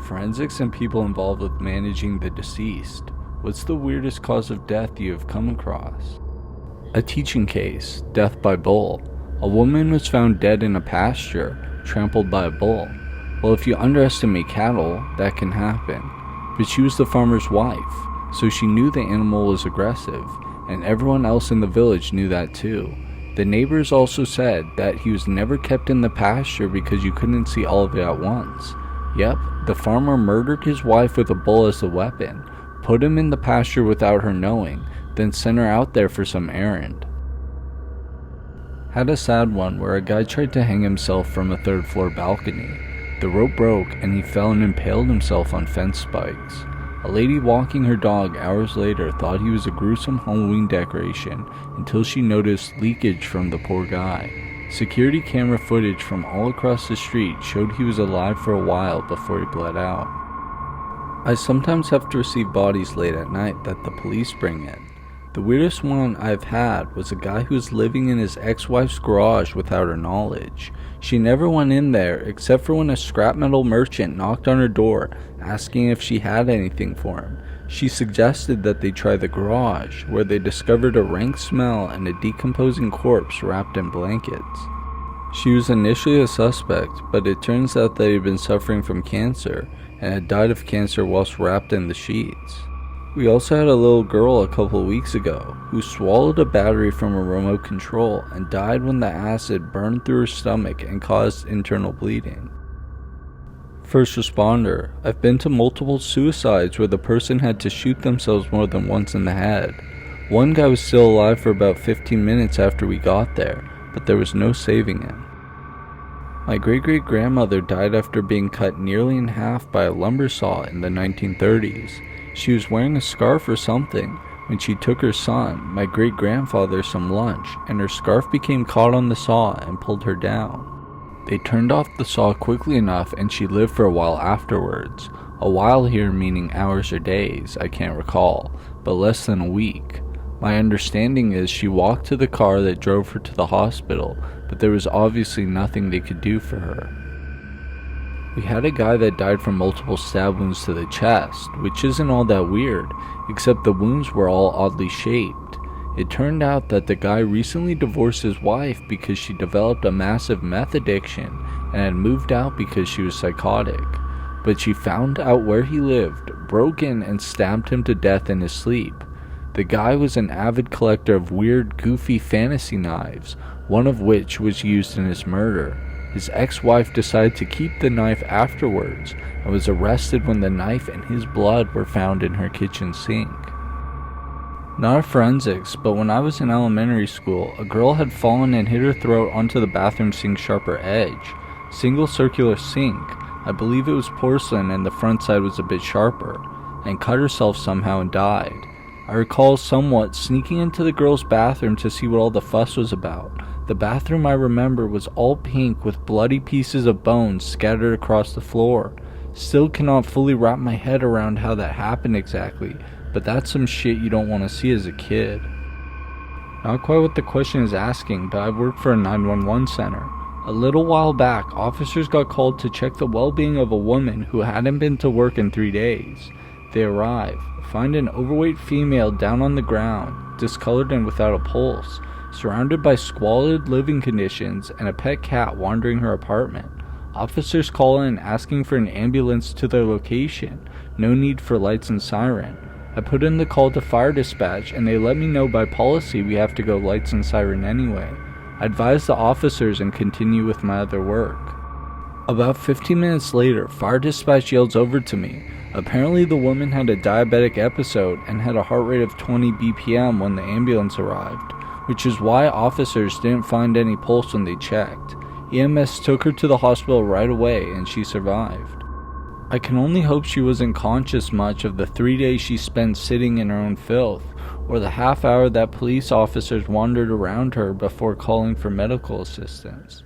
Forensics and people involved with managing the deceased. What's the weirdest cause of death you have come across? A teaching case, death by bull. A woman was found dead in a pasture, trampled by a bull. Well, if you underestimate cattle, that can happen. But she was the farmer's wife, so she knew the animal was aggressive, and everyone else in the village knew that too. The neighbors also said that he was never kept in the pasture because you couldn't see all of it at once. Yep, the farmer murdered his wife with a bull as a weapon, put him in the pasture without her knowing, then sent her out there for some errand. Had a sad one where a guy tried to hang himself from a third-floor balcony. The rope broke and he fell and impaled himself on fence spikes. A lady walking her dog hours later thought he was a gruesome Halloween decoration until she noticed leakage from the poor guy. Security camera footage from all across the street showed he was alive for a while before he bled out. I sometimes have to receive bodies late at night that the police bring in. The weirdest one I've had was a guy who was living in his ex-wife's garage without her knowledge. She never went in there except for when a scrap metal merchant knocked on her door asking if she had anything for him. She suggested that they try the garage, where they discovered a rank smell and a decomposing corpse wrapped in blankets. She was initially a suspect, but it turns out that he had been suffering from cancer and had died of cancer whilst wrapped in the sheets. We also had a little girl a couple weeks ago who swallowed a battery from a remote control and died when the acid burned through her stomach and caused internal bleeding. First responder, I've been to multiple suicides where the person had to shoot themselves more than once in the head. One guy was still alive for about 15 minutes after we got there, but there was no saving him. My great-great-grandmother died after being cut nearly in half by a lumber saw in the 1930s. She was wearing a scarf or something when she took her son, my great-grandfather, some lunch, and her scarf became caught on the saw and pulled her down. They turned off the saw quickly enough and she lived for a while afterwards. A while here meaning hours or days, I can't recall, but less than a week. My understanding is she walked to the car that drove her to the hospital, but there was obviously nothing they could do for her. We had a guy that died from multiple stab wounds to the chest, which isn't all that weird, except the wounds were all oddly shaped. It turned out that the guy recently divorced his wife because she developed a massive meth addiction and had moved out because she was psychotic. But she found out where he lived, broke in and stabbed him to death in his sleep. The guy was an avid collector of weird, goofy fantasy knives, one of which was used in his murder. His ex-wife decided to keep the knife afterwards and was arrested when the knife and his blood were found in her kitchen sink. Not a forensics, but when I was in elementary school, a girl had fallen and hit her throat onto the bathroom sink's sharper edge. Single circular sink, I believe it was porcelain and the front side was a bit sharper, and cut herself somehow and died. I recall somewhat sneaking into the girl's bathroom to see what all the fuss was about. The bathroom I remember was all pink with bloody pieces of bones scattered across the floor. Still cannot fully wrap my head around how that happened exactly, but that's some shit you don't want to see as a kid. Not quite what the question is asking, but I've worked for a 911 center. A little while back, officers got called to check the well-being of a woman who hadn't been to work in 3 days. They arrive, find an overweight female down on the ground, discolored and without a pulse, surrounded by squalid living conditions and a pet cat wandering her apartment. Officers call in asking for an ambulance to their location. No need for lights and siren. I put in the call to fire dispatch and they let me know by policy we have to go lights and siren anyway. I advise the officers and continue with my other work. About 15 minutes later, fire dispatch yells over to me. Apparently the woman had a diabetic episode and had a heart rate of 20 BPM when the ambulance arrived, which is why officers didn't find any pulse when they checked. EMS took her to the hospital right away and she survived. I can only hope she wasn't conscious much of the 3 days she spent sitting in her own filth, or the half hour that police officers wandered around her before calling for medical assistance.